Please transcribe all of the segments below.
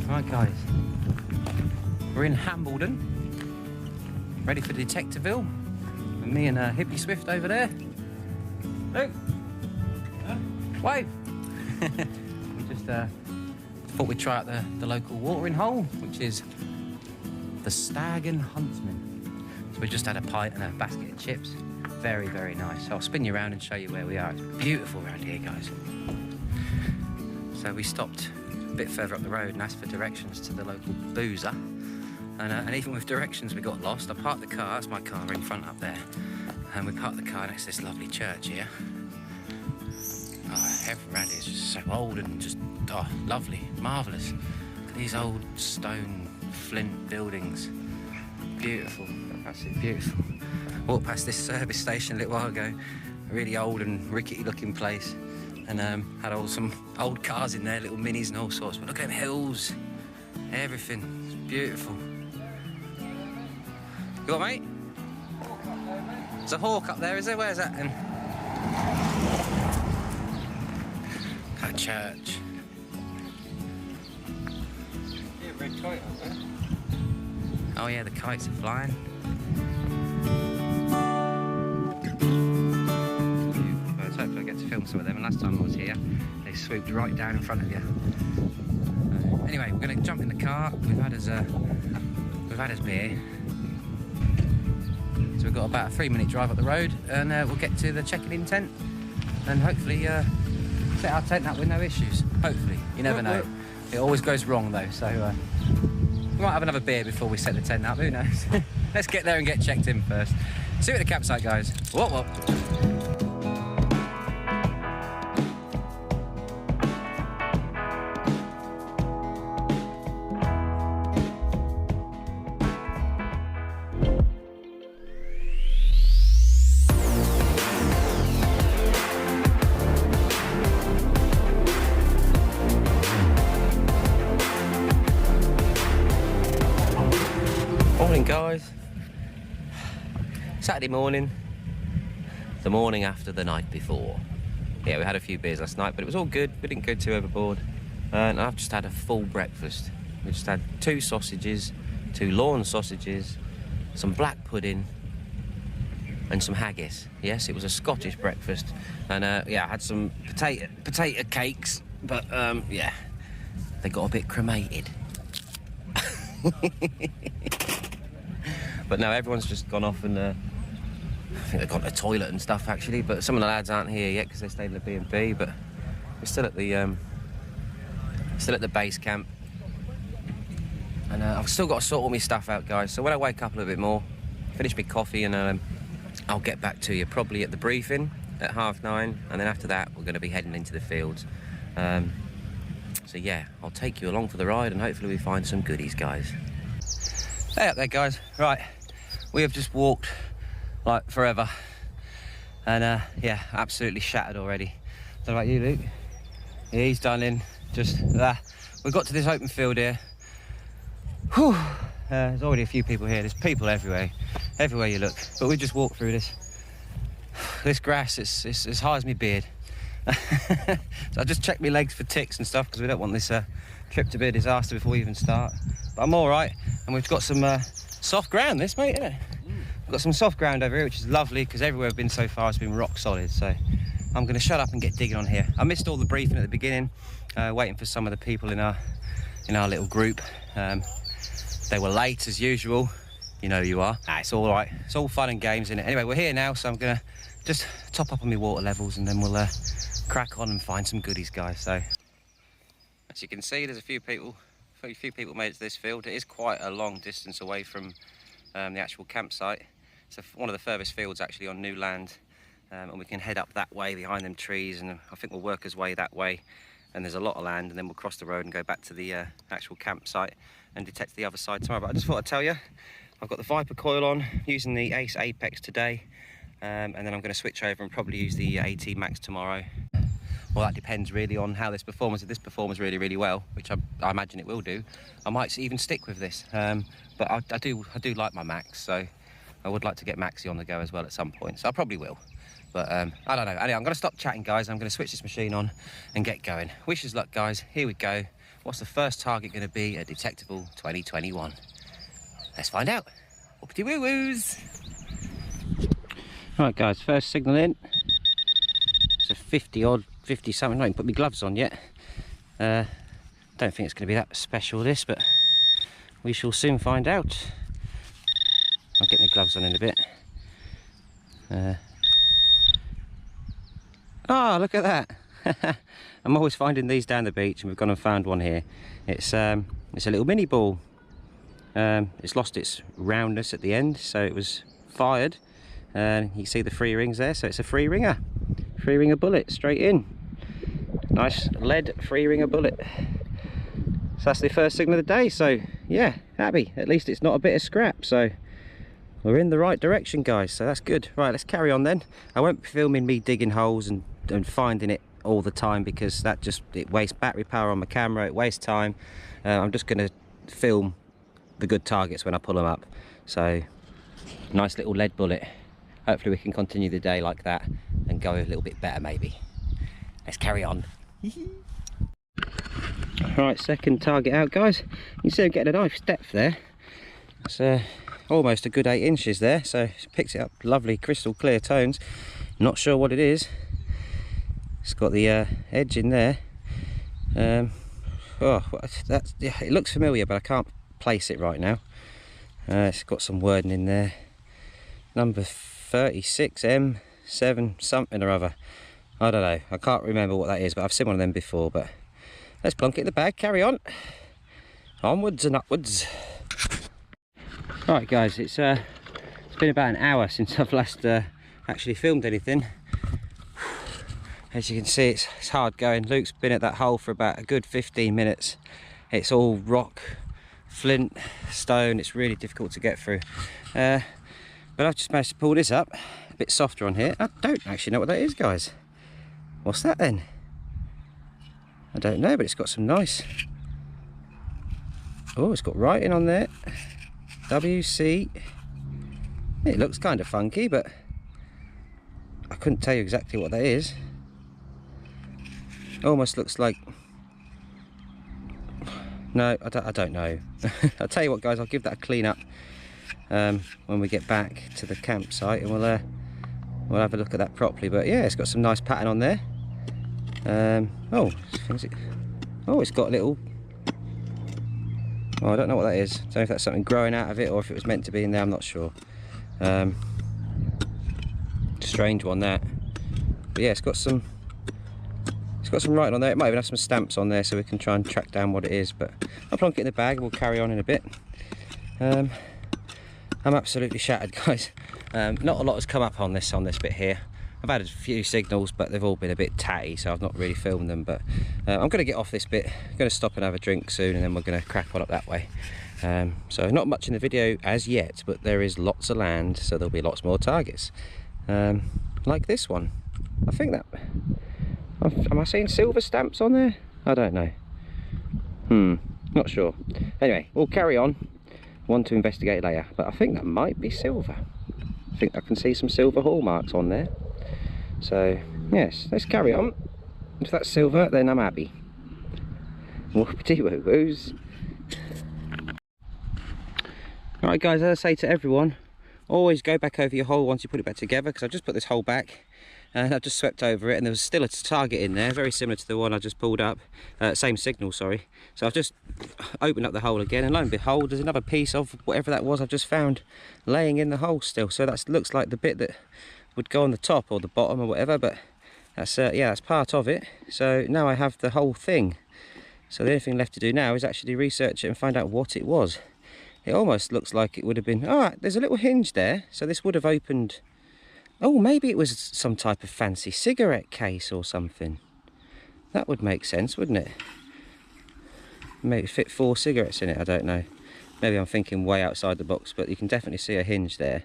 Right guys, we're in Hambledon, ready for Detectival, and me and Hippie Swift over there. Luke, wave. We just thought we'd try out the local watering hole, which is the Stag and Huntsman. So we just had a pint and a basket of chips. Very, very nice. So I'll spin you around and show you where we are. It's beautiful around here, guys. So we stopped a bit further up the road and asked for directions to the local boozer. And even with directions, we got lost. I parked the car, that's my car in front up there. And we parked the car next to this lovely church here. Oh, everything around here is just so old and just, oh, lovely, marvellous. Look at these old stone flint buildings. Beautiful, absolutely beautiful. Walked past this service station a little while ago, a really old and rickety looking place. And had some old cars in there, little minis and all sorts. But look at them hills, everything, it's beautiful. You what, mate? There's a hawk up there, is there? Where's that then? That church. Yeah, red kite up there. Oh yeah, the kites are flying. Hopefully I get to film some of them, and last time I was here they swooped right down in front of you. Anyway, we're going to jump in the car. We've had us beer, so we've got about a 3-minute drive up the road, and we'll get to the checking in tent and hopefully set our tent up with no issues. Hopefully, you never know. It always goes wrong though, so we might have another beer before we set the tent up, who knows. Let's get there and get checked in first. See you at the campsite, guys. Whoop whoop. Morning guys, Saturday morning, the morning after the night before. Yeah, we had a few beers last night, but it was all good. We didn't go too overboard. And I've just had a full breakfast. We just had 2 sausages, 2 lawn sausages, some black pudding, and some haggis. Yes, it was a Scottish breakfast. And yeah, I had some potato cakes, but yeah, they got a bit cremated. But no, everyone's just gone off and I think they've gone to the toilet and stuff actually. But some of the lads aren't here yet because they stayed in the B&B. But we're still at the base camp, and I've still got to sort all my stuff out, guys. So when I wake up a little bit more, finish my coffee, and I'll get back to you probably at the briefing at 9:30, and then after that we're going to be heading into the fields. So yeah, I'll take you along for the ride, and hopefully we find some goodies, guys. Hey up there, guys. Right, we have just walked like forever, and yeah, absolutely shattered already. Don't know about you, Luke? Yeah, he's done in. Just we got to this open field here. Whew. There's already a few people here. There's people everywhere you look. But we just walked through this grass. It's as high as my beard. So I just checked my legs for ticks and stuff because we don't want this trip to be a disaster before we even start. But I'm all right, and we've got some soft ground, this, mate, isn't it? We've got some soft ground over here, which is lovely because everywhere we've been so far has been rock solid. So I'm going to shut up and get digging on here. I missed all the briefing at the beginning, waiting for some of the people in our little group. They were late as usual. You know you are. It's all right. It's all fun and games, isn't it? Anyway, we're here now, so I'm going to just top up on my water levels, and then we'll crack on and find some goodies, guys. So as you can see, there's a few people made it to this field. It is quite a long distance away from the actual campsite. It's one of the furthest fields actually on new land, and we can head up that way behind them trees, and I think we'll work our way that way, and there's a lot of land, and then we'll cross the road and go back to the actual campsite and detect the other side tomorrow. But I just thought I'd tell you, I've got the Viper coil on, using the Ace Apex today, and then I'm going to switch over and probably use the AT Max tomorrow. Well, that depends really on how this performs. If this performs really, really well, which I imagine it will do, I might even stick with this. But I do like my Max, so I would like to get Maxi on the go as well at some point. So I probably will. But I don't know. Anyway, I'm going to stop chatting, guys. I'm going to switch this machine on and get going. Wish us luck, guys. Here we go. What's the first target going to be at Detectival 2021? Let's find out. Whoopity woo woos. Right guys, first signal in. It's a 50 odd, 50 something. I haven't put my gloves on yet. Don't think it's going to be that special this, but we shall soon find out. I'll get my gloves on in a bit. Oh, look at that. I'm always finding these down the beach, and we've gone and found one here. It's a little mini ball. It's lost its roundness at the end, so it was fired. And you see the 3 rings there, so it's a 3-ringer. 3-ringer bullet, straight in. Nice lead 3-ringer bullet. So that's the first signal of the day, so yeah, happy. At least it's not a bit of scrap, so we're in the right direction, guys, so that's good. Right, let's carry on then. I won't be filming me digging holes and finding it all the time, because it wastes battery power on my camera, it wastes time. I'm just going to film the good targets when I pull them up. So nice little lead bullet. Hopefully we can continue the day like that and go a little bit better maybe. Let's carry on. Right, second target out, guys. You can see I'm getting a nice depth there. It's almost a good 8 inches there, so it picks it up lovely crystal clear tones. Not sure what it is. It's got the edge in there. Oh, yeah, it looks familiar, but I can't place it right now. It's got some wording in there. Number 36M7 something or other. I don't know. I can't remember what that is, but I've seen one of them before. But let's plunk it in the bag. Carry on. Onwards and upwards. Right, guys. It's been about an hour since I've last actually filmed anything. As you can see, it's hard going. Luke's been at that hole for about a good 15 minutes. It's all rock, flint, stone. It's really difficult to get through. But I've just managed to pull this up. A bit softer on here. I don't actually know what that is, guys. What's that then? I don't know, but it's got some nice... Oh, it's got writing on there. WC. It looks kind of funky, but I couldn't tell you exactly what that is. Almost looks like... No, I don't know. I'll tell you what, guys, I'll give that a clean up when we get back to the campsite, and we'll have a look at that properly. But yeah, it's got some nice pattern on there. Oh, it's got a little... Oh, I don't know what that is. I don't know if that's something growing out of it or if it was meant to be in there, I'm not sure. Strange one, that. But yeah, it's got some writing on there. It might even have some stamps on there, so we can try and track down what it is. But I'll plonk it in the bag and we'll carry on in a bit. I'm absolutely shattered, guys. Not a lot has come up on this bit here. I've had a few signals, but they've all been a bit tatty, so I've not really filmed them. But I'm going to get off this bit. I'm going to stop and have a drink soon, and then we're going to crack on up that way. So not much in the video as yet, but there is lots of land, so there'll be lots more targets. Like this one. I think that... Am I seeing silver stamps on there? I don't know. Not sure. Anyway, we'll carry on. One to investigate later, but I think that might be silver. I think I can see some silver hallmarks on there. So, yes, let's carry on. If that's silver, then I'm happy. Whoopity woo woos. Alright, guys, as I say to everyone, always go back over your hole once you put it back together, because I've just put this hole back and I've just swept over it, and there was still a target in there, very similar to the one I just pulled up. Same signal, sorry. So I've just opened up the hole again, and lo and behold, there's another piece of whatever that was I've just found laying in the hole still. So that looks like the bit that would go on the top or the bottom or whatever, but that's yeah, that's part of it. So now I have the whole thing. So the only thing left to do now is actually research it and find out what it was. It almost looks like it would have been... Oh, there's a little hinge there, so this would have opened... Oh, maybe it was some type of fancy cigarette case or something. That would make sense, wouldn't it? Maybe fit 4 cigarettes in it, I don't know. Maybe I'm thinking way outside the box, but you can definitely see a hinge there.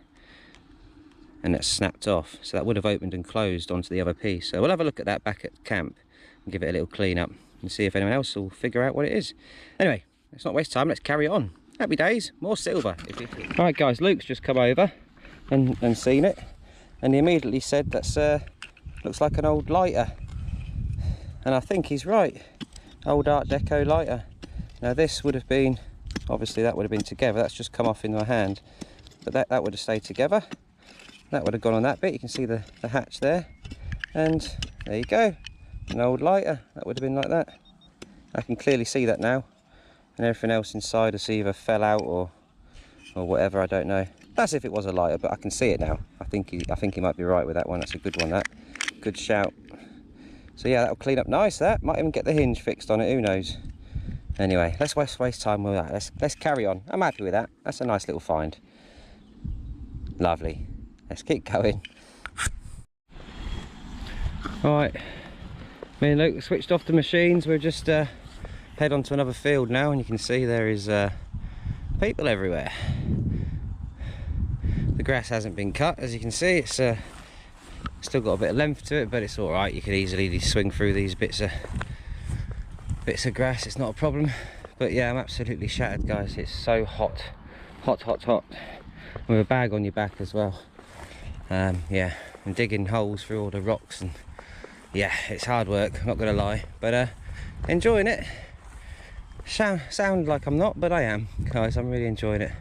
And that's snapped off, so that would have opened and closed onto the other piece. So we'll have a look at that back at camp and give it a little clean up and see if anyone else will figure out what it is. Anyway, let's not waste time, let's carry on. Happy days, more silver. Alright guys, Luke's just come over and seen it, and he immediately said that's looks like an old lighter, and I think he's right. Old Art Deco lighter. Now this would have been, obviously that would have been together, that's just come off in my hand, but that would have stayed together. That would have gone on that bit. You can see the hatch there, and there you go, an old lighter. That would have been like that. I can clearly see that now, and everything else inside has either fell out or whatever, I don't know. That's if it was a lighter, but I can see it now. I think he might be right with that one. That's a good one, that. Good shout. So yeah, that'll clean up nice, that. Might even get the hinge fixed on it, who knows. Anyway, let's waste time with that. Let's carry on. I'm happy with that. That's a nice little find. Lovely. Let's keep going. Alright, me and Luke switched off the machines. We'll just head on to another field now, and you can see there is people everywhere. The grass hasn't been cut, as you can see. It's still got a bit of length to it, but it's alright. You could easily swing through these bits of grass, it's not a problem. But yeah, I'm absolutely shattered, guys. It's so hot, hot, with a bag on your back as well. Yeah, I'm digging holes through all the rocks, and yeah, it's hard work, I'm not gonna lie, but enjoying it. Sound like I'm not, but I am, guys. I'm really enjoying it.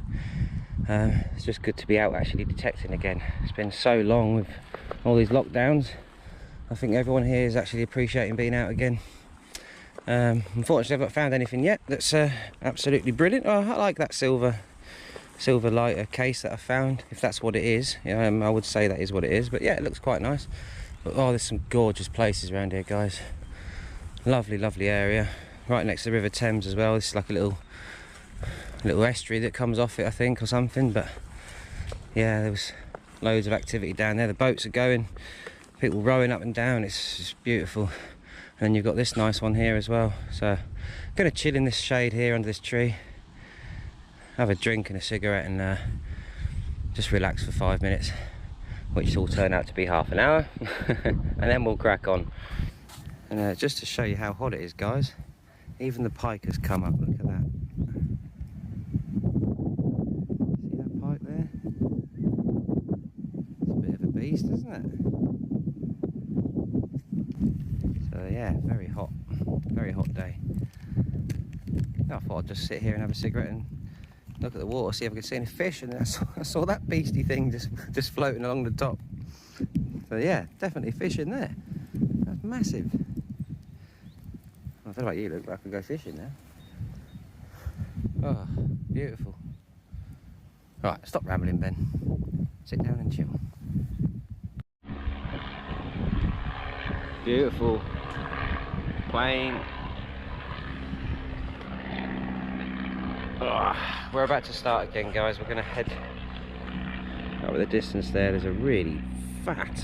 It's just good to be out actually detecting again. It's been so long with all these lockdowns. I think everyone here is actually appreciating being out again. Unfortunately, I've not found anything yet that's absolutely brilliant. Oh, I like that silver lighter case that I found, if that's what it is. I would say that is what it is, but yeah, it looks quite nice. But oh, there's some gorgeous places around here, guys. Lovely area, right next to the River Thames as well. This is like a little estuary that comes off it, I think, or something. But yeah, there was loads of activity down there. The boats are going, people rowing up and down. It's just beautiful. And then you've got this nice one here as well. So I'm gonna chill in this shade here under this tree, have a drink and a cigarette, and just relax for 5 minutes, which will turn out to be half an hour. And then we'll crack on. And just to show you how hot it is, guys, even the pike has come up. Look at that. See that pike there? It's a bit of a beast, isn't it? So yeah, very hot day. I thought I'd just sit here and have a cigarette and look at the water, see if I could see any fish, and then I saw that beastie thing just floating along the top. So yeah, definitely fish in there. That's massive. I don't know about you, Luke, but I could go fishing now. Oh, beautiful. Right, stop rambling, Ben. Sit down and chill. Beautiful. Plain. We're about to start again, guys. We're going to head over the distance there. There's a really fat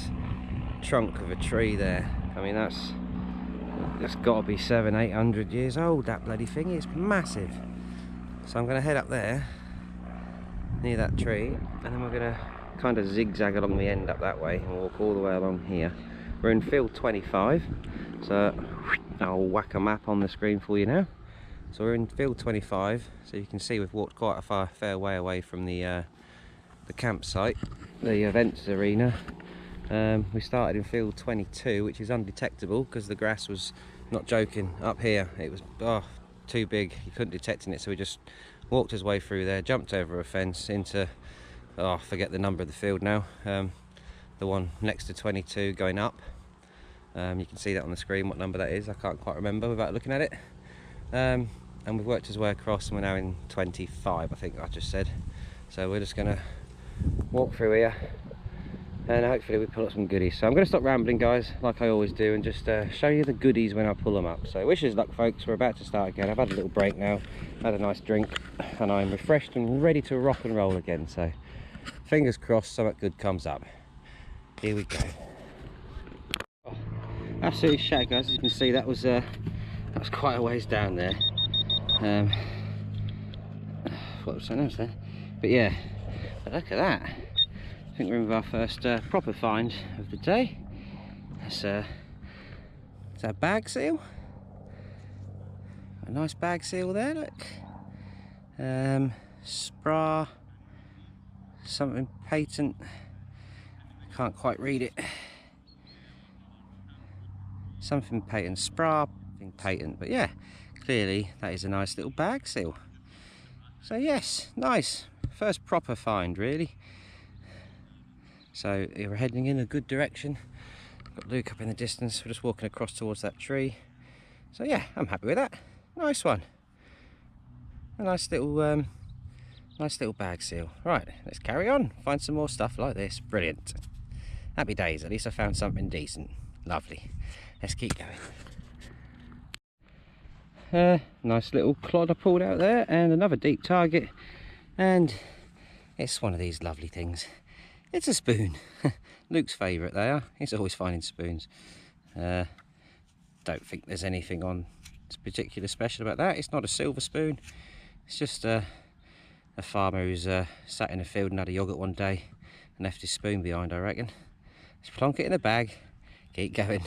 trunk of a tree there. I mean, that's got to be 700-800 years old, that bloody thing. It's massive. So I'm going to head up there near that tree, and then we're going to kind of zigzag along the end up that way and walk all the way along here. We're in field 25, so I'll whack a map on the screen for you now. So we're in field 25, so you can see we've walked quite a fair way away from the campsite, the events arena. We started in field 22, which is undetectable because the grass was, not joking, up here. It was too big, you couldn't detect it, so we just walked his way through there, jumped over a fence into, I forget the number of the field now, the one next to 22 going up. You can see that on the screen, what number that is. I can't quite remember without looking at it. And we've worked his way across, and we're now in 25, I think I just said. So we're just going to walk through here, and hopefully we pull up some goodies. So I'm going to stop rambling, guys, like I always do, and just show you the goodies when I pull them up. So wish us luck, folks. We're about to start again. I've had a little break now, had a nice drink, and I'm refreshed and ready to rock and roll again. So fingers crossed something good comes up. Here we go. Oh, absolutely shattered, guys. As you can see, that was quite a ways down there. What was something else there? But yeah, but look at that. I think we're in with our first proper find of the day. It's a bag seal. A nice bag seal there, look. Spra, something patent. I can't quite read it. Something patent, Spra, patent, but yeah, clearly that is a nice little bag seal. So yes, nice. First proper find really. So we're heading in a good direction. Got Luke up in the distance, we're just walking across towards that tree. So yeah, I'm happy with that. Nice one. A nice little bag seal. Right, let's carry on. Find some more stuff like this. Brilliant. Happy days, at least I found something decent. Lovely. Let's keep going. Nice little clod I pulled out there, and another deep target. And it's one of these lovely things. It's a spoon. Luke's favourite they are. He's always finding spoons. Don't think there's anything on particular special about that. It's not a silver spoon. It's just a farmer who's sat in a field and had a yoghurt one day and left his spoon behind, I reckon. Just plonk it in the bag. Keep going.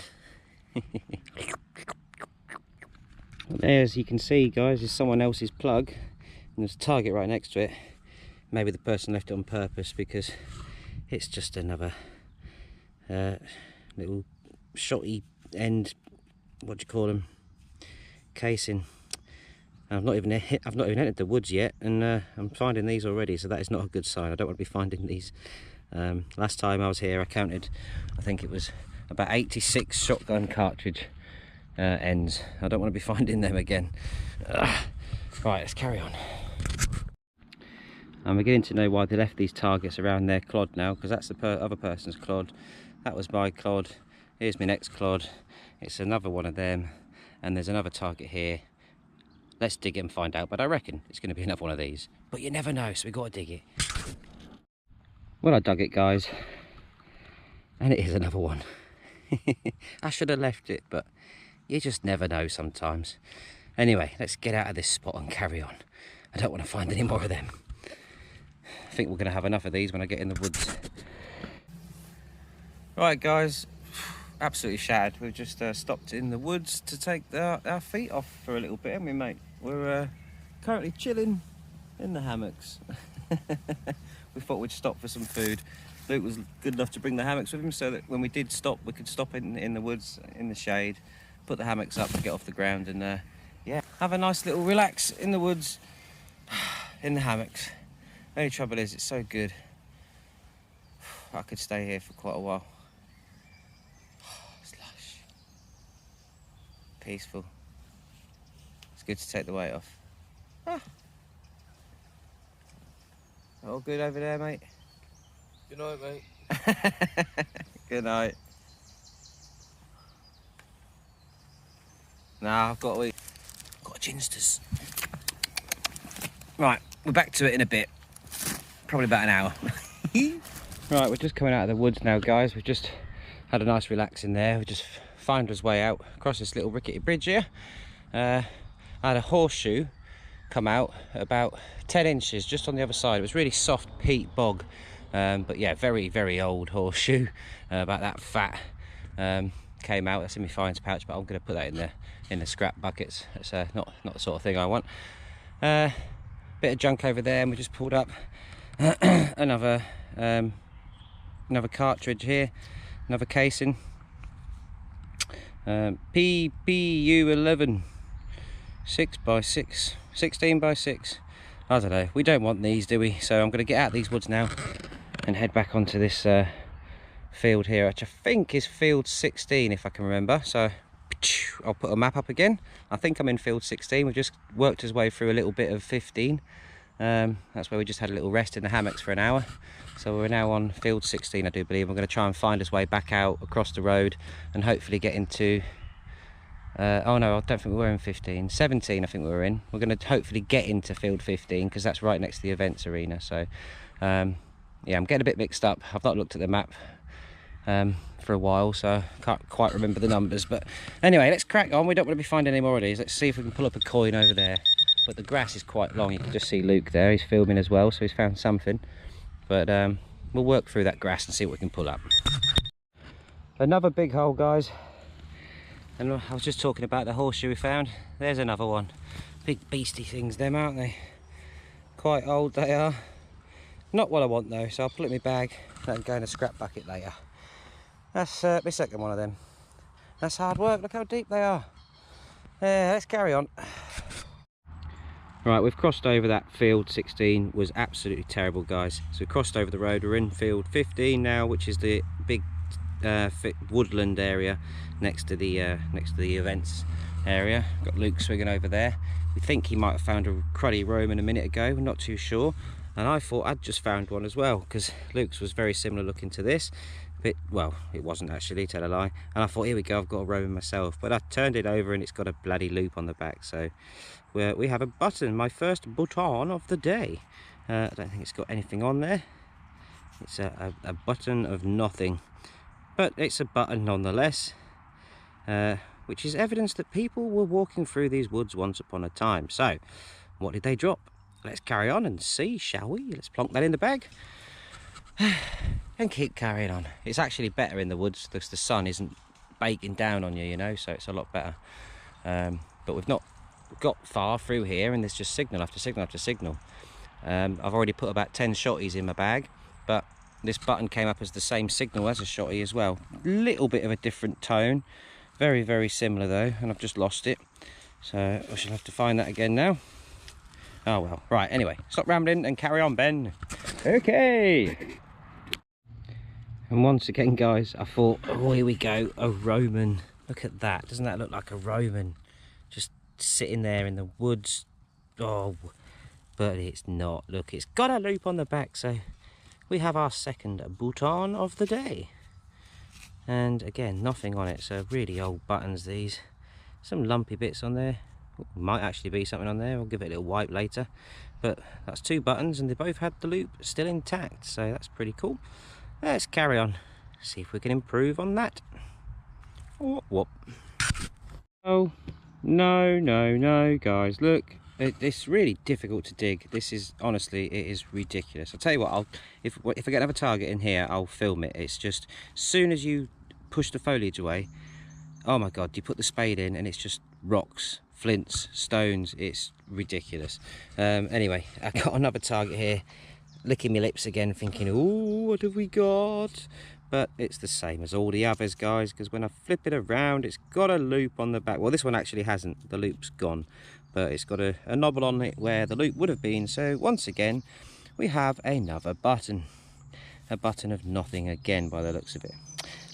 There, as you can see, guys, is someone else's plug, and there's a target right next to it. Maybe the person left it on purpose because it's just another little shotty end, what do you call them, casing. I've not even entered the woods yet, and I'm finding these already, so that is not a good sign. I don't want to be finding these. Last time I was here, I counted, I think it was about 86 shotgun cartridge ends. I don't want to be finding them again. Right, let's carry on. I'm beginning to know why they left these targets around their clod now, because that's the other person's clod. That was my clod. Here's my next clod. It's another one of them, and there's another target here. Let's dig it and find out, but I reckon it's going to be another one of these. But you never know, so we've got to dig it. Well, I dug it, guys, and it is another one. I should have left it, but you just never know sometimes. Anyway, let's get out of this spot and carry on. I don't want to find any more of them. I think we're going to have enough of these when I get in the woods. Right, guys, absolutely shattered. We've just stopped in the woods to take our feet off for a little bit, haven't we, mate? We're currently chilling in the hammocks. We thought we'd stop for some food. Luke was good enough to bring the hammocks with him so that when we did stop, we could stop in the woods, in the shade, put the hammocks up to get off the ground, and yeah, have a nice little relax in the woods, in the hammocks. Only trouble is, it's so good. I could stay here for quite a while. It's lush. Peaceful. It's good to take the weight off. All good over there, mate? Good night, mate. Good night. Nah, I've got a ginsters. Right, we're back to it in a bit. Probably about an hour. Right, we're just coming out of the woods now, guys. We've just had a nice relax in there. We just found our way out across this little rickety bridge here. I had a horseshoe come out about 10 inches just on the other side. It was really soft peat bog, but yeah, very, very old horseshoe, about that fat. Came out. That's in my finds pouch, but I'm going to put that in the scrap buckets. It's not the sort of thing I want. Bit of junk over there, and we just pulled up another cartridge here, another casing, PPU11 6x6, 16x6. I don't know, we don't want these, do we? So I'm going to get out of these woods now and head back onto this field here, which I think is field 16 if I can remember. So I'll put a map up again. I think I'm in field 16. We've just worked his way through a little bit of 15. That's where we just had a little rest in the hammocks for an hour. So we're now on field 16, I do believe. I'm going to try and find his way back out across the road and hopefully get into oh no, I don't think we were in 15. 17 I think we were in. We're going to hopefully get into field 15 because that's right next to the events arena. So yeah, I'm getting a bit mixed up. I've not looked at the map for a while, so I can't quite remember the numbers. But anyway, let's crack on. We don't want to be finding any more of these. Let's see if we can pull up a coin over there. But the grass is quite long. You can just see Luke there. He's filming as well, so he's found something. But we'll work through that grass and see what we can pull up. Another big hole, guys. And I was just talking about the horseshoe we found. There's another one. Big beastie things, them, aren't they? Quite old they are. Not what I want though, so I'll put it in my bag and go in a scrap bucket later. That's my second one of them. That's hard work. Look how deep they are. Yeah, let's carry on. Right, we've crossed over that field 16, was absolutely terrible, guys. So we crossed over the road, we're in field 15 now, which is the big woodland area next to the events area. Got Luke swinging over there. We think he might have found a cruddy Roman a minute ago, we're not too sure. And I thought I'd just found one as well, because Luke's was very similar looking to this. Well, it wasn't actually, tell a lie. And I thought, here we go, I've got a Roman myself. But I turned it over and it's got a bloody loop on the back. So we have a button, my first button of the day. I don't think it's got anything on there. It's a button of nothing. But it's a button nonetheless, which is evidence that people were walking through these woods once upon a time. So, what did they drop? Let's carry on and see, shall we? Let's plonk that in the bag and keep carrying on. It's actually better in the woods because the sun isn't baking down on you, you know, so it's a lot better. But we've not got far through here and there's just signal after signal after signal. I've already put about 10 shotties in my bag, but this button came up as the same signal as a shotty as well. Little bit of a different tone, very, very similar though, and I've just lost it. So I shall have to find that again now. Oh well, right, anyway, stop rambling and carry on, Ben. Okay. And once again, guys, I thought, oh, here we go, a Roman. Look at that, doesn't that look like a Roman? Just sitting there in the woods. Oh, but it's not. Look, it's got a loop on the back, so we have our second bouton of the day. And again, nothing on it, so really old buttons these. Some lumpy bits on there. Might actually be something on there, I'll give it a little wipe later. But that's 2 buttons and they both had the loop still intact, so that's pretty cool. Let's carry on, see if we can improve on that. Whoop, whoop. Oh, no, guys, look. It's really difficult to dig. This is, honestly, it is ridiculous. I'll tell you what, if I get another target in here, I'll film it. It's just, as soon as you push the foliage away, oh my God, you put the spade in and it's just rocks, flints, stones. It's ridiculous. Anyway, I got another target here, licking my lips again, thinking, oh, what have we got? But it's the same as all the others, guys, because when I flip it around, it's got a loop on the back. Well, this one actually hasn't. The loop's gone. But it's got a knobble on it where the loop would have been. So once again, we have another button. A button of nothing again by the looks of it.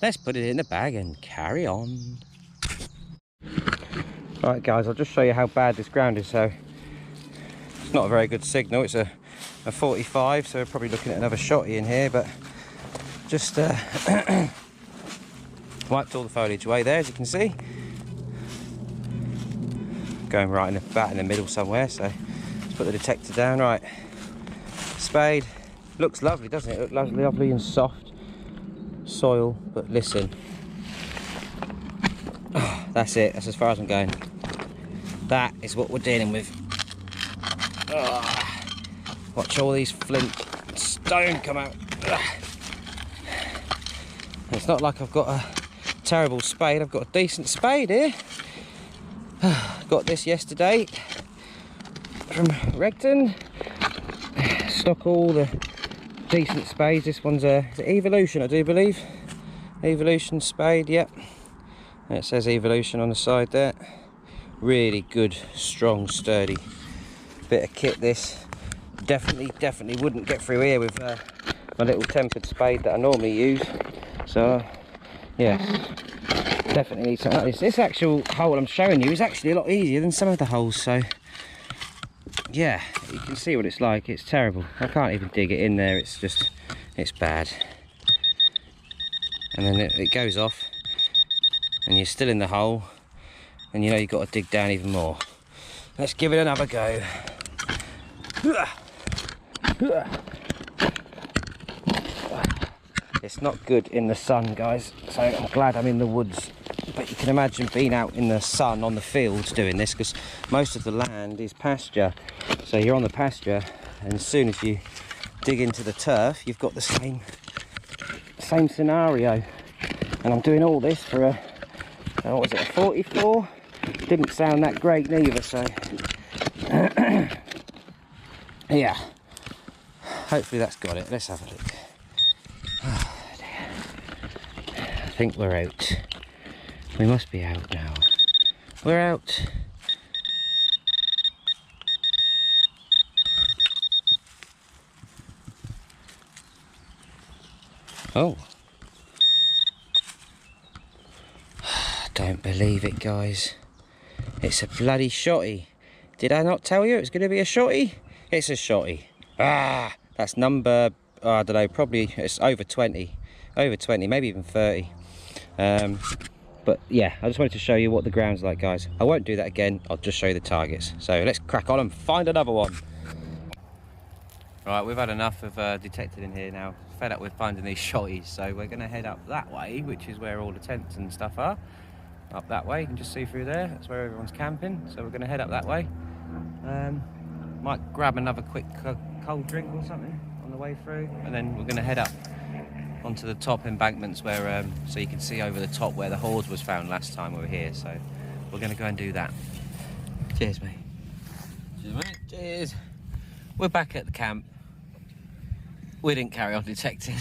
Let's put it in the bag and carry on. Right, guys, I'll just show you how bad this ground is. So it's not a very good signal. It's a 45, so we're probably looking at another shotty in here, but just wiped all the foliage away there, as you can see. Going right about in the middle somewhere, so let's put the detector down. Right, spade. Looks lovely, doesn't it? Look lovely and soft soil, but listen, oh, that's it, that's as far as I'm going. That is what we're dealing with. Oh, watch all these flint and stone come out. It's not like I've got a terrible spade, I've got a decent spade here. Got this yesterday from Regton. Stock all the decent spades. This one's a Evolution, I do believe. Evolution spade, yep. And it says Evolution on the side there. Really good, strong, sturdy bit of kit. This definitely wouldn't get through here with my little tempered spade that I normally use. So, yes. Definitely need something like this. This actual hole I'm showing you is actually a lot easier than some of the holes, so yeah, you can see what it's like. It's terrible. I can't even dig it in there. It's just, it's bad. And then it goes off and you're still in the hole and you know you've got to dig down even more. Let's give it another go. It's not good in the sun, guys, so I'm glad I'm in the woods. But you can imagine being out in the sun on the fields doing this, because most of the land is pasture. So you're on the pasture, and as soon as you dig into the turf, you've got the same scenario. And I'm doing all this for a, what was it, a 44? Didn't sound that great neither, so yeah. Hopefully that's got it. Let's have a look. Oh, dear. I think we're out. We must be out now. We're out. Oh. Don't believe it, guys. It's a bloody shotty. Did I not tell you it was going to be a shotty? It's a shotty. Ah, that's number, oh, I don't know, probably it's over 20. Over 20, maybe even 30. But yeah, I just wanted to show you what the ground's like, guys. I won't do that again. I'll just show you the targets. So let's crack on and find another one. Right, we've had enough of detecting in here now. Fed up with finding these shotties, so we're going to head up that way, which is where all the tents and stuff are. Up that way, you can just see through there. That's where everyone's camping. So we're going to head up that way. Might grab another quick cold drink or something on the way through, and then we're going to head up onto the top embankments where, so you can see over the top where the hoard was found last time we were here. So we're going to go and do that. Cheers, mate. Cheers, mate. Cheers. We're back at the camp. We didn't carry on detecting.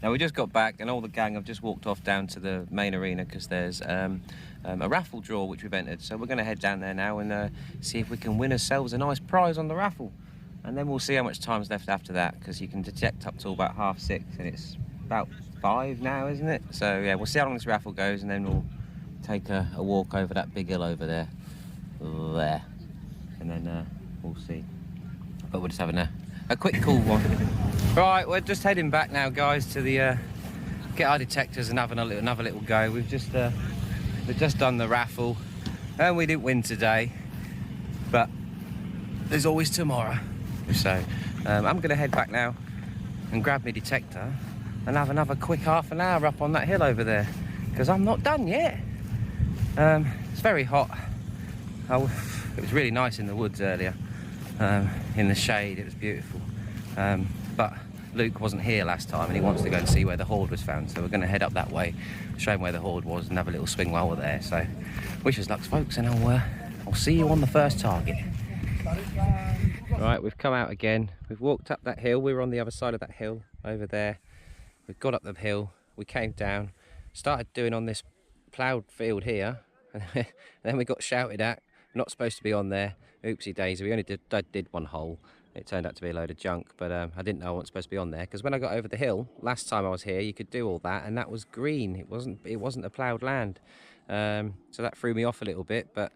Now we just got back and all the gang have just walked off down to the main arena because there's a raffle draw which we've entered. So we're going to head down there now and see if we can win ourselves a nice prize on the raffle. And then we'll see how much time's left after that, because you can detect up till about 6:30 and it's about 5 now, isn't it? So yeah, we'll see how long this raffle goes and then we'll take a walk over that big hill over there. And then we'll see. But we're just having a quick cool one. Right, we're just heading back now, guys, to the get our detectors and have another little go. We've just done the raffle and we didn't win today, but there's always tomorrow. So I'm going to head back now and grab my detector and have another quick half an hour up on that hill over there, because I'm not done yet. It's very hot. It was really nice in the woods earlier, in the shade. It was beautiful, but Luke wasn't here last time and he wants to go and see where the hoard was found, so we're going to head up that way, show him where the hoard was and have a little swing while we're there. So wish us luck, folks, and I'll see you on the first target. Right, we've come out again. We've walked up that hill. We were on the other side of that hill over there. We've got up the hill, we came down, started doing on this ploughed field here, and then we got shouted at. Not supposed to be on there. Oopsie daisy. We only did one hole. It turned out to be a load of junk, but I didn't know I wasn't supposed to be on there, because when I got over the hill last time I was here, you could do all that, and that was green. It wasn't a ploughed land, so that threw me off a little bit. But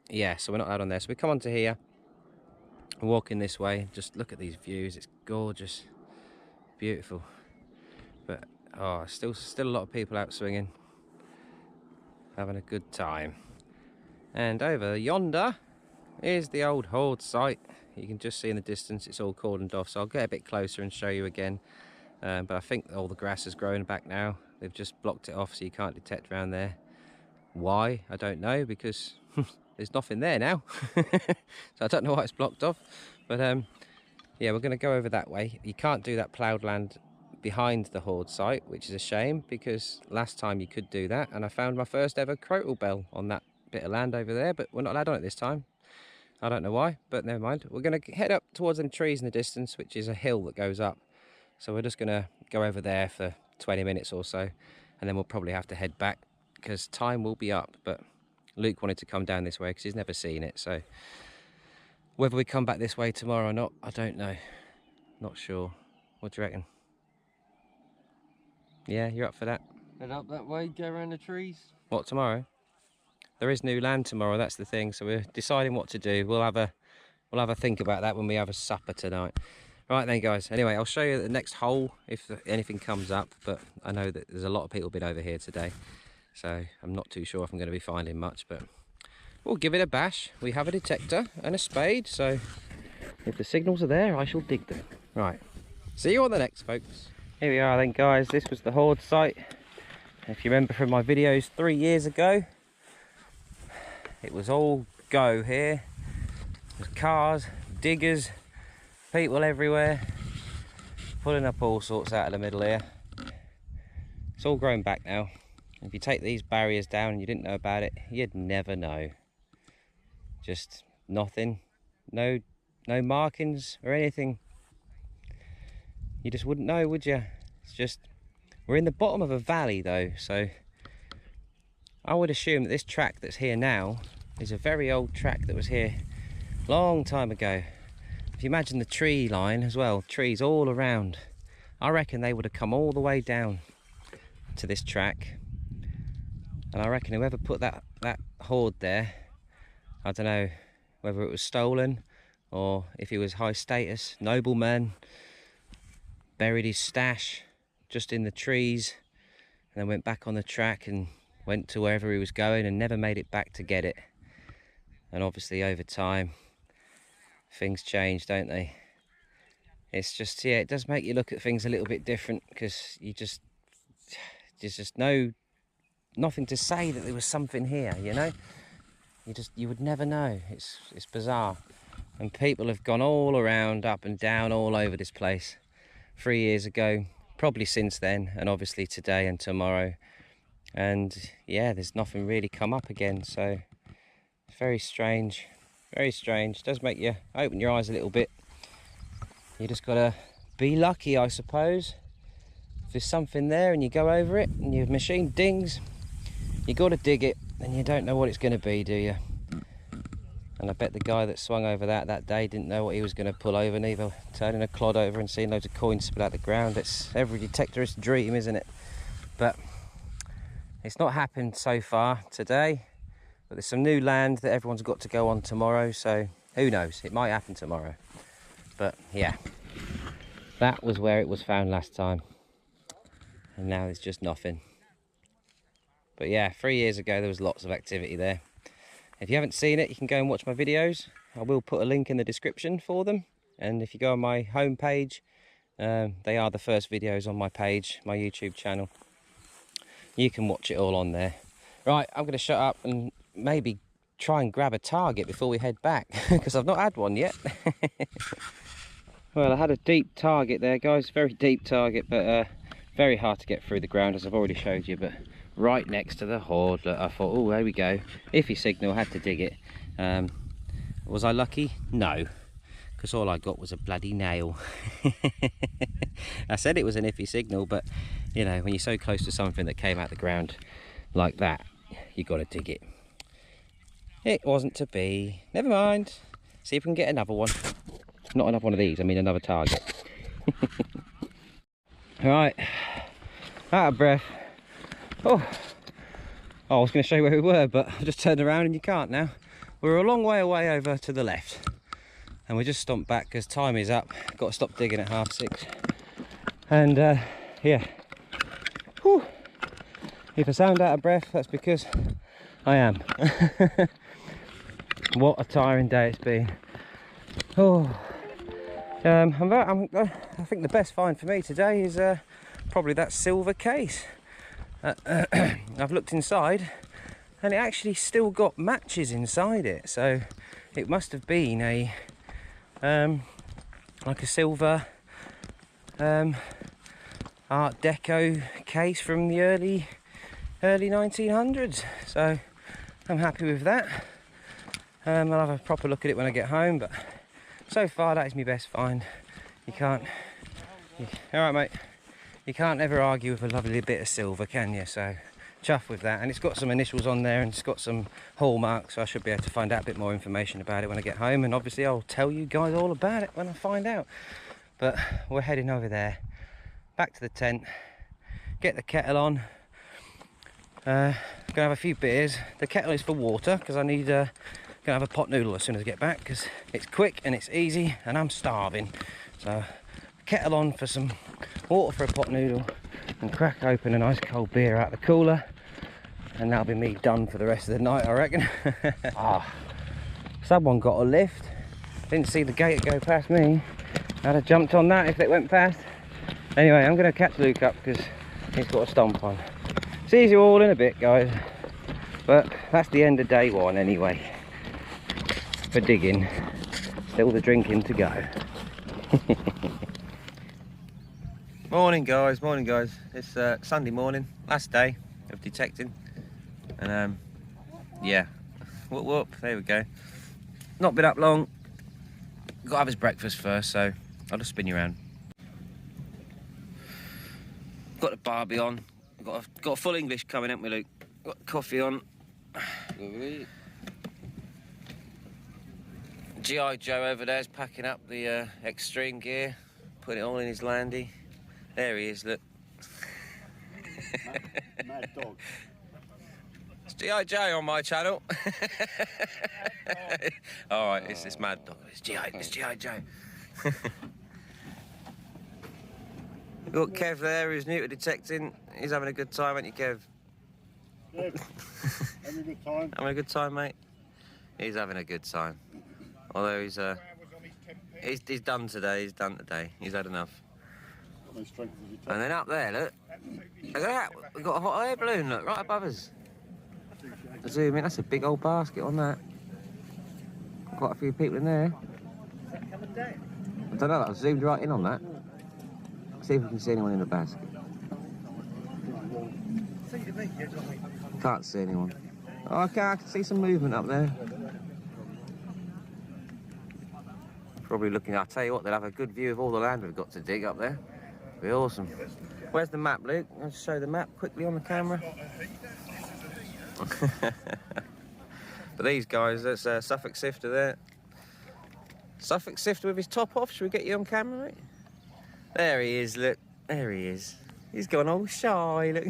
yeah, so we're not out on there. So we come onto here, walking this way. Just look at these views. It's gorgeous, beautiful. But oh, still a lot of people out swinging, having a good time. And over yonder is the old hoard site. You can just see in the distance it's all cordoned off, so I'll get a bit closer and show you again. But I think all the grass is growing back now. They've just blocked it off so you can't detect around there. Why? I don't know, because there's nothing there now. So I don't know why it's blocked off. But yeah, we're going to go over that way. You can't do that ploughed land behind the hoard site, which is a shame, because last time you could do that, and I found my first ever crotal bell on that bit of land over there, but we're not allowed on it this time. I don't know why, but never mind. We're going to head up towards them trees in the distance, which is a hill that goes up. So we're just going to go over there for 20 minutes or so, and then we'll probably have to head back because time will be up. But Luke wanted to come down this way because he's never seen it, so whether we come back this way tomorrow or not, I don't know. Not sure. What do you reckon? Yeah, you're up for that? Head up that way, go around the trees. What, tomorrow? There is new land tomorrow, that's the thing, so we're deciding what to do. We'll have a think about that when we have a supper tonight. Right then, guys, anyway, I'll show you the next hole if anything comes up, but I know that there's a lot of people been over here today, so I'm not too sure if I'm going to be finding much, but we'll give it a bash. We have a detector and a spade, so if the signals are there, I shall dig them. Right, see you on the next, folks. Here we are then, guys. This was the hoard site. If you remember from my videos 3 years ago, it was all go here. There's cars, diggers, people everywhere, pulling up all sorts out of the middle here. It's all grown back now. If you take these barriers down and you didn't know about it, you'd never know. Just nothing, no markings or anything. You just wouldn't know, would you? It's just, we're in the bottom of a valley though, so I would assume that this track that's here now is a very old track that was here long time ago. If you imagine the tree line as well, trees all around. I reckon they would have come all the way down to this track, and I reckon whoever put that hoard there, I don't know whether it was stolen or if he was high status nobleman, buried his stash just in the trees and then went back on the track and went to wherever he was going and never made it back to get it. And obviously over time things change, don't they? It's just, yeah, it does make you look at things a little bit different, because there's just nothing to say that there was something here, you know? You would never know. It's bizarre. And people have gone all around, up and down, all over this place 3 years ago, probably since then, and obviously today and tomorrow. And yeah, there's nothing really come up again, so it's very strange. Very strange. It does make you open your eyes a little bit. You just gotta be lucky, I suppose. If there's something there and you go over it and your machine dings, you gotta dig it, and you don't know what it's gonna be, do you? And I bet the guy that swung over that day didn't know what he was gonna pull over, neither. Turning a clod over and seeing loads of coins spill out the ground. It's every detectorist's dream, isn't it? But it's not happened so far today. But there's some new land that everyone's got to go on tomorrow, so who knows? It might happen tomorrow. But yeah, that was where it was found last time, and now there's just nothing. But yeah, 3 years ago there was lots of activity there. If you haven't seen it, you can go and watch my videos. I will put a link in the description for them, and if you go on my home page, they are the first videos on my page, my YouTube channel. You can watch it all on there. Right, I'm going to shut up and maybe try and grab a target before we head back, because I've not had one yet. Well, I had a deep target there, guys, very deep target, but very hard to get through the ground, as I've already showed you, but right next to the hoard. Look, I thought, oh, there we go. Iffy signal, had to dig it. Was I lucky? No, because all I got was a bloody nail. I said it was an iffy signal, but you know, when you're so close to something that came out the ground like that, you got to dig it. It wasn't to be. Never mind. See if we can get another one. Not another one of these, I mean another target. Right, out of breath. Oh, I was going to show you where we were, but I just turned around and you can't now. We're a long way away over to the left, and we just stomped back because time is up. Got to stop digging at 6:30. And yeah, whew. If I sound out of breath, that's because I am. What a tiring day it's been. Oh, I think the best find for me today is probably that silver case. I've looked inside, and it actually still got matches inside it, so it must have been a like a silver Art Deco case from the early 1900s. So I'm happy with that. I'll have a proper look at it when I get home, but so far that is my best find. All right, mate. You can't ever argue with a lovely bit of silver, can you? So chuffed with that, and it's got some initials on there and it's got some hallmarks, so I should be able to find out a bit more information about it when I get home, and obviously I'll tell you guys all about it when I find out. But we're heading over there, back to the tent, get the kettle on. Gonna have a few beers. The kettle is for water because I need gonna have a pot noodle as soon as I get back, because it's quick and it's easy and I'm starving. So kettle on for some water for a pot noodle, and crack open a nice cold beer out the cooler, and that'll be me done for the rest of the night, I reckon. Someone got a lift. Didn't see the gate go past me. I'd have jumped on that if it went past. Anyway, I'm going to catch Luke up because he's got a stomp on. See you all in a bit, guys. But that's the end of day one anyway. For digging. Still the drinking to go. Morning guys, morning guys. It's Sunday morning, last day of detecting, and yeah, whoop whoop, there we go. Not been up long. Got to have his breakfast first, so I'll just spin you around. Got the barbie on. Got a full English coming, haven't we, Luke? Got coffee on. Lovely. G.I. Joe over there is packing up the extreme gear, putting it all in his landy. There he is, look. Mad dog. It's G.I. Joe on my channel. Alright, it's Mad Dog. It's G.I. Joe. Look, Kev there, who's new to detecting. He's having a good time, ain't you, Kev? Yeah, having a good time. Having a good time, mate? He's having a good time. Although he's done today, He's had enough. No strength as you And then up there, look. Look at that. We've got a hot air balloon, look, right above us. Zoom in, that's a big old basket on that. Quite a few people in there. I don't know, I've zoomed right in on that. See if we can see anyone in the basket. Can't see anyone. Oh, okay, I can see some movement up there. Probably looking, I'll tell you what, they'll have a good view of all the land we've got to dig up there. Be awesome. Where's the map, Luke? I'll show the map quickly on the camera. But these guys, that's Suffolk Sifter there. Suffolk Sifter with his top off. Should we get you on camera, mate? There he is, look. There he is. He's gone all shy, look.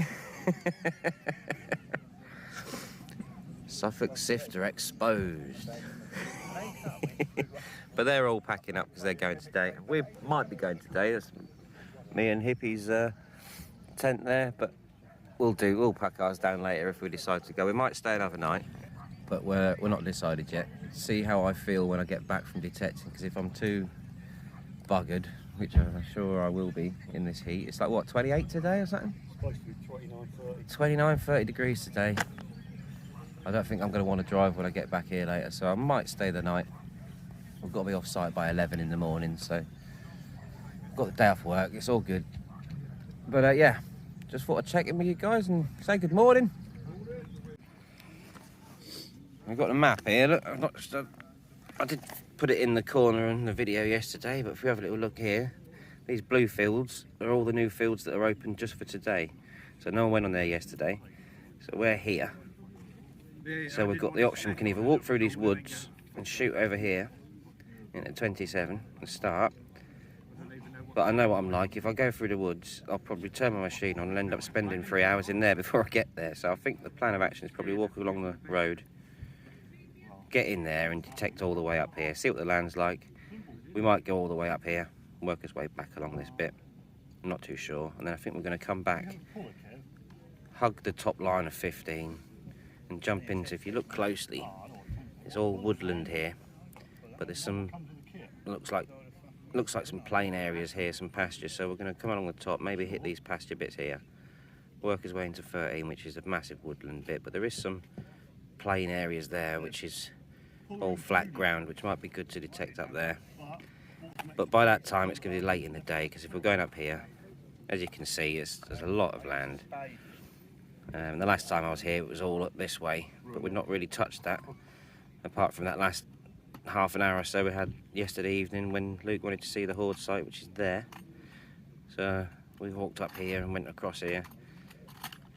Suffolk Sifter exposed. But they're all packing up because they're going today. We might be going today. That's me and Hippie's tent there, but we'll pack ours down later if we decide to go. We might stay another night, but we're not decided yet. See how I feel when I get back from detecting, because if I'm too buggered, which I'm sure I will be in this heat, it's like what, 28 today or something? It's supposed to be 29, 30. 29, 30 degrees today. I don't think I'm going to want to drive when I get back here later, so I might stay the night. We've got to be off site by 11 in the morning, so I've got the day off work, it's all good. But yeah, just thought I'd check in with you guys and say good morning. We've got the map here, look, I did put it in the corner in the video yesterday, but if we have a little look here, these blue fields are all the new fields that are open just for today. So no one went on there yesterday, so we're here. So we've got the option, we can either walk through these woods and shoot over here into 27 and start. But I know what I'm like, if I go through the woods, I'll probably turn my machine on and end up spending 3 hours in there before I get there. So I think the plan of action is probably walk along the road, get in there and detect all the way up here, see what the land's like. We might go all the way up here, work our way back along this bit. I'm not too sure. And then I think we're going to come back, hug the top line of 15 and jump into, if you look closely, it's all woodland here, but there's some, looks like some plain areas here, some pastures. So we're going to come along the top, maybe hit these pasture bits here, work his way into 13, which is a massive woodland bit, but there is some plain areas there, which is all flat ground, which might be good to detect up there. But by that time it's going to be late in the day, because if we're going up here, as you can see, there's a lot of land. The last time I was here it was all up this way, but we've not really touched that, apart from that last half an hour or so we had yesterday evening when Luke wanted to see the Hoard site, which is there. So we walked up here and went across here,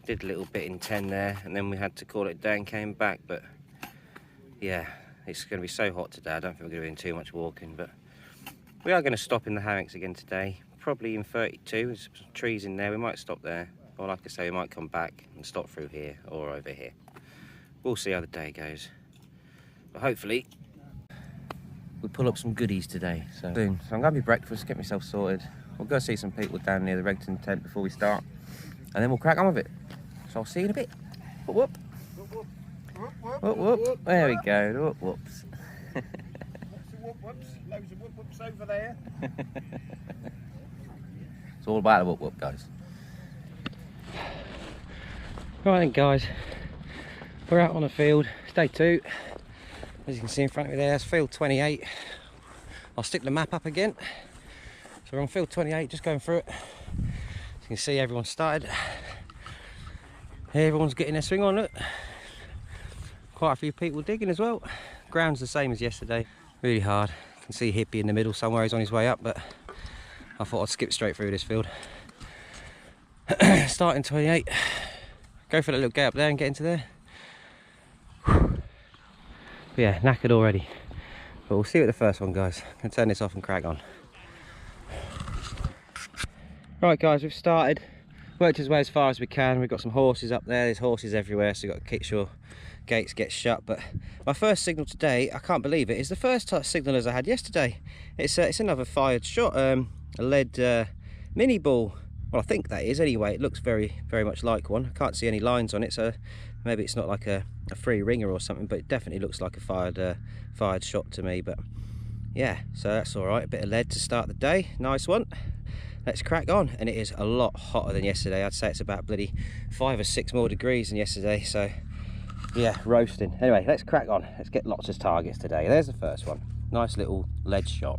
did a little bit in 10 there, and then we had to call it a day and came back. But yeah, it's going to be so hot today, I don't think we're going to be doing too much walking, but we are going to stop in the hammocks again today, probably in 32. There's some trees in there, we might stop there, or like I say, we might come back and stop through here or over here. We'll see how the day goes, but hopefully we'll pull up some goodies today. So soon. So I'm going to have breakfast, get myself sorted. We'll go see some people down near the Regton tent before we start, and then we'll crack on with it. So I'll see you in a bit. Whoop whoop. Whoop whoop. There we go. Whoop whoops. Whoop whoops. Loads of whoop whoops over there. It's all about the whoop whoop, guys. Right then, guys, we're out on the field. It's day 2. As you can see in front of me there, that's field 28. I'll stick the map up again. So we're on field 28, just going through it. As you can see, everyone's started. Everyone's getting their swing on, look. Quite a few people digging as well. Ground's the same as yesterday. Really hard. You can see Hippie in the middle somewhere, he's on his way up, but I thought I'd skip straight through this field. Starting 28. Go for that little gate up there and get into there. But yeah, knackered already. But we'll see what the first one goes. I'm going to turn this off and crack on. Right guys, we've started. Worked his way as far as we can. We've got some horses up there. There's horses everywhere, so we've got to keep sure gates get shut. But my first signal today, I can't believe it, is the first signal as I had yesterday. It's another fired shot, a lead mini ball. Well, I think that is anyway. It looks very much like one. I can't see any lines on it, so maybe it's not like a free ringer or something, but it definitely looks like a fired shot to me. But yeah, so that's all right. A bit of lead to start the day. Nice one. Let's crack on. And it is a lot hotter than yesterday. I'd say it's about bloody 5 or 6 more degrees than yesterday, so yeah, roasting. Anyway, let's crack on. Let's get lots of targets today. There's the first one. Nice little lead shot.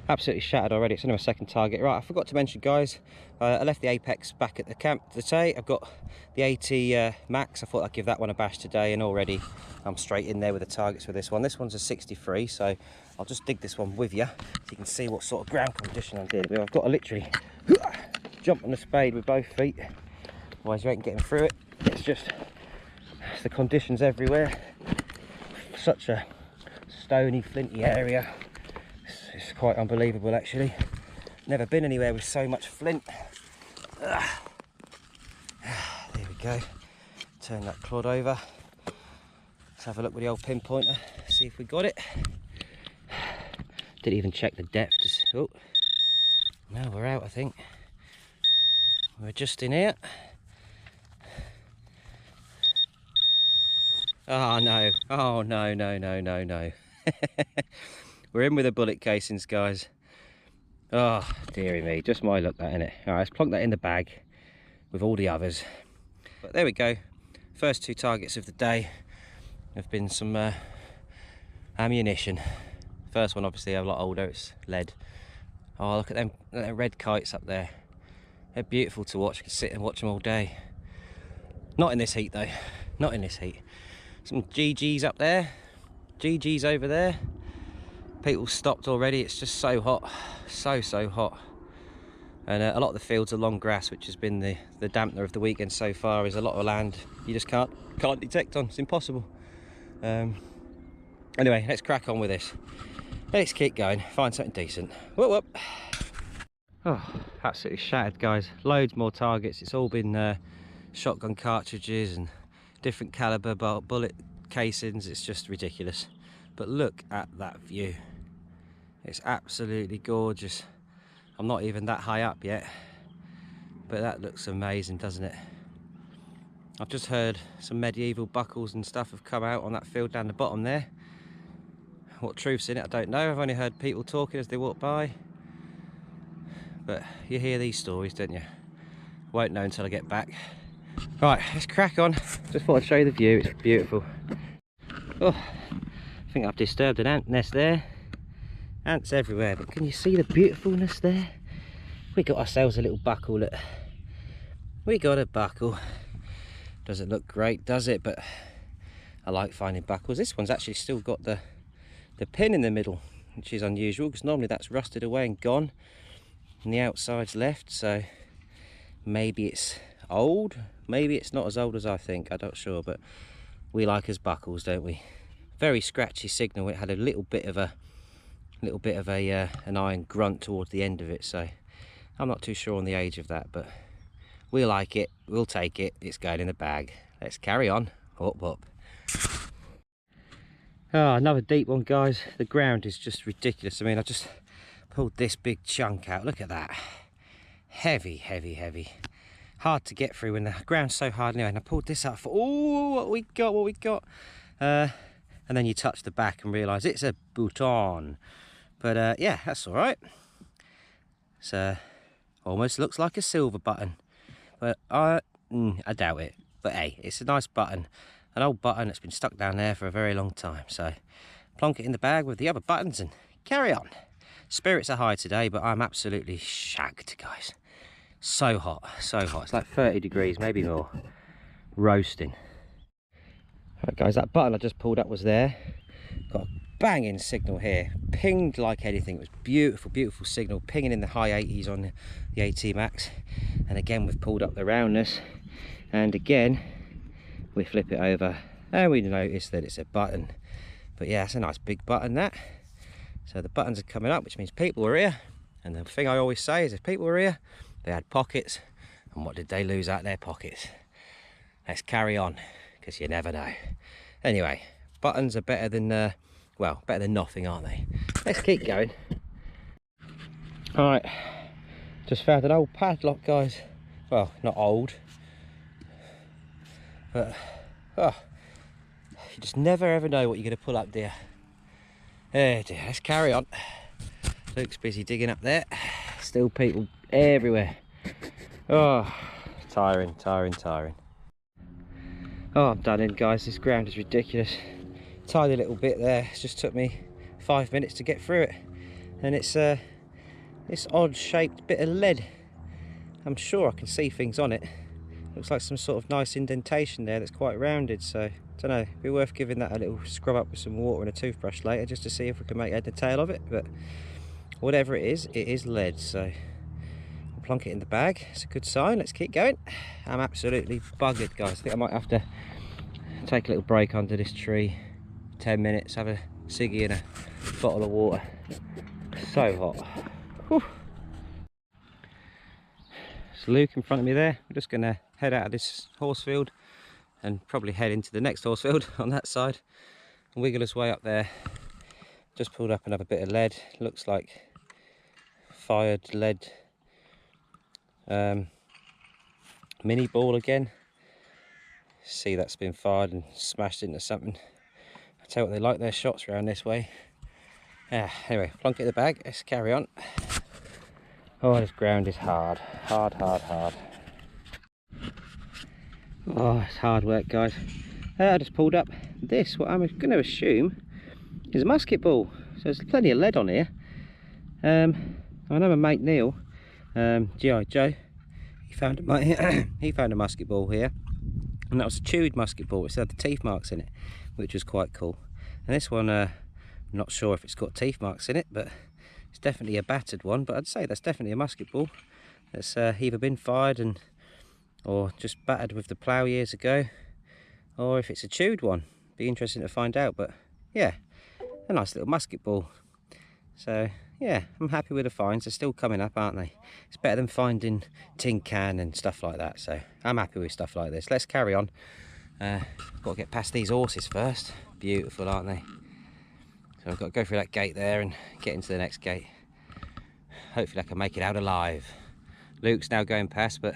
Absolutely shattered already. It's only my second target. Right, I forgot to mention, guys, I left the Apex back at the camp today. I've got the 80 Max. I thought I'd give that one a bash today, and already I'm straight in there with the targets for this one. This one's a 63, so I'll just dig this one with you so you can see what sort of ground condition I'm dealing with. I've got to literally jump on the spade with both feet, otherwise you ain't getting through it. It's the conditions everywhere. Such a stony, flinty area. It's quite unbelievable, actually. Never been anywhere with so much flint. There we go. Turn that clod over. Let's have a look with the old pinpointer, see if we got it. Didn't even check the depth. Oh, no, we're out, I think. We're just in here. Oh no, oh no, no, no, no, no. We're in with the bullet casings, guys. Oh, dearie me, just my luck that, innit? Alright, let's plonk that in the bag with all the others. But there we go. First 2 targets of the day have been some ammunition. First one, obviously, a lot older, it's lead. Oh, look at them red kites up there. They're beautiful to watch. You can sit and watch them all day. Not in this heat, though. Not in this heat. Some GGs up there. GGs over there. People stopped already. It's just so hot, so hot. And a lot of the fields are long grass, which has been the dampener of the weekend so far. Is a lot of land you just can't detect on. It's impossible. Anyway, let's crack on with this. Let's keep going, find something decent. Whoop whoop. Oh, absolutely shattered, guys. Loads more targets. It's all been shotgun cartridges and different caliber bullet casings. It's just ridiculous. But look at that view. It's absolutely gorgeous. I'm not even that high up yet, but that looks amazing, doesn't it? I've just heard some medieval buckles and stuff have come out on that field down the bottom there. What truth's in it, I don't know. I've only heard people talking as they walk by. But you hear these stories, don't you? Won't know until I get back. Right, let's crack on. Just thought I'd show you the view, it's beautiful. Oh, I think I've disturbed an ant nest there. Ants everywhere, but can you see the beautifulness there? We got ourselves a little buckle. Look. We got a buckle. Doesn't look great, does it? But I like finding buckles. This one's actually still got the pin in the middle, which is unusual because normally that's rusted away and gone, and the outside's left. So maybe it's old, maybe it's not as old as I think. I'm not sure, but we like as buckles, don't we? Very scratchy signal. It had a little bit of an iron grunt towards the end of it, so I'm not too sure on the age of that, but we like it, we'll take it, it's going in the bag. Let's carry on. Whoop whoop. Oh, another deep one, guys. The ground is just ridiculous. I mean, I just pulled this big chunk out. Look at that. Heavy, heavy, heavy. Hard to get through when the ground's so hard anyway. And I pulled this out for, oh, what we got. And then you touch the back and realise it's a bouton. But yeah, that's all right. So almost looks like a silver button, but I doubt it. But hey, it's a nice button, an old button that's been stuck down there for a very long time. So plonk it in the bag with the other buttons and carry on. Spirits are high today, but I'm absolutely shagged, guys. So hot, so hot. It's like 30 degrees, maybe more. Roasting. Right, guys, that button I just pulled up was there. Got a banging signal here, pinged like anything. It was beautiful, beautiful signal, pinging in the high 80s on the AT Max. And again, we've pulled up the roundness, and again we flip it over and we notice that it's a button. But yeah, it's a nice big button, that. So the buttons are coming up, which means people are here, And the thing I always say is if people were here, they had pockets, and what did they lose out their pockets? Let's carry on, because you never know. Anyway, buttons are better than, well, better than nothing, aren't they? Let's keep going. Alright, just found an old padlock, guys. Well, not old, but, oh, you just never ever know what you're going to pull up, dear. Oh dear, let's carry on. Luke's busy digging up there. Still people everywhere. Oh, tiring, tiring, tiring. Oh, I'm done in, guys. This ground is ridiculous. Tiny little bit there. It just took me 5 minutes to get through it. And it's this odd shaped bit of lead. I'm sure I can see things on it. Looks like some sort of nice indentation there that's quite rounded, so I don't know, it'd be worth giving that a little scrub up with some water and a toothbrush later just to see if we can make head and tail of it. But whatever it is lead, so I'll plonk it in the bag. It's a good sign. Let's keep going. I'm absolutely buggered, guys. I think I might have to take a little break under this tree, 10 minutes, have a ciggy and a bottle of water. So hot. Whew. It's Luke in front of me there. We're just going to head out of this horse field and probably head into the next horse field on that side and wiggle his way up there. Just pulled up another bit of lead. Looks like fired lead mini ball again. See, that's been fired and smashed into something. I tell you what, they like their shots around this way. Anyway, plonk it in the bag. Let's carry on. Oh, this ground is hard. Hard. Oh, it's hard work, guys. I just pulled up this, what I'm going to assume is a musket ball. So there's plenty of lead on here. I know my mate Neil, G.I. Joe, he found a musket ball here, and that was a chewed musket ball. It still had the teeth marks in it, which was quite cool. And this one, I'm not sure if it's got teeth marks in it, but it's definitely a battered one. But I'd say that's definitely a musket ball that's either been fired or just battered with the plough years ago, or if it's a chewed one. Be interesting to find out. But yeah, a nice little musket ball. So yeah, I'm happy with the finds. They're still coming up, aren't they? It's better than finding tin can and stuff like that, so I'm happy with stuff like this. Let's carry on. Got to get past these horses first. Beautiful, aren't they? So I've got to go through that gate there and get into the next gate. Hopefully I can make it out alive. Luke's now going past, but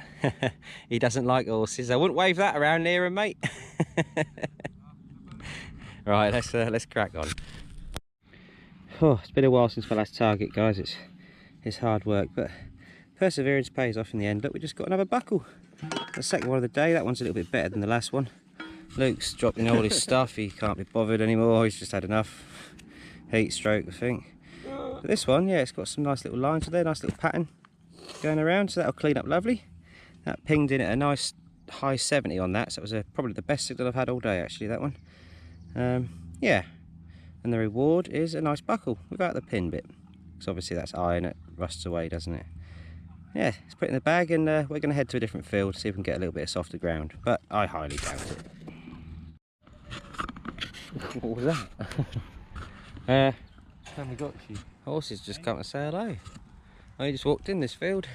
he doesn't like horses. I wouldn't wave that around near him, mate. Right, let's crack on. Oh, it's been a while since my last target, guys. It's hard work, but perseverance pays off in the end. Look, we just got another buckle. The second one of the day. That one's a little bit better than the last one. Luke's dropping all his stuff. He can't be bothered anymore. He's just had enough. Heat stroke, I think. But this one, yeah, it's got some nice little lines there, nice little pattern going around, so that'll clean up lovely. That pinged in at a nice high 70 on that, so it was probably the best signal I've had all day, actually, that one. Yeah, and the reward is a nice buckle without the pin bit, because obviously that's iron, it rusts away, doesn't it? Yeah, let's put it in the bag, and we're going to head to a different field, see if we can get a little bit of softer ground, but I highly doubt it. What was that? Time we got you. Horses just come to say hello. I just walked in this field,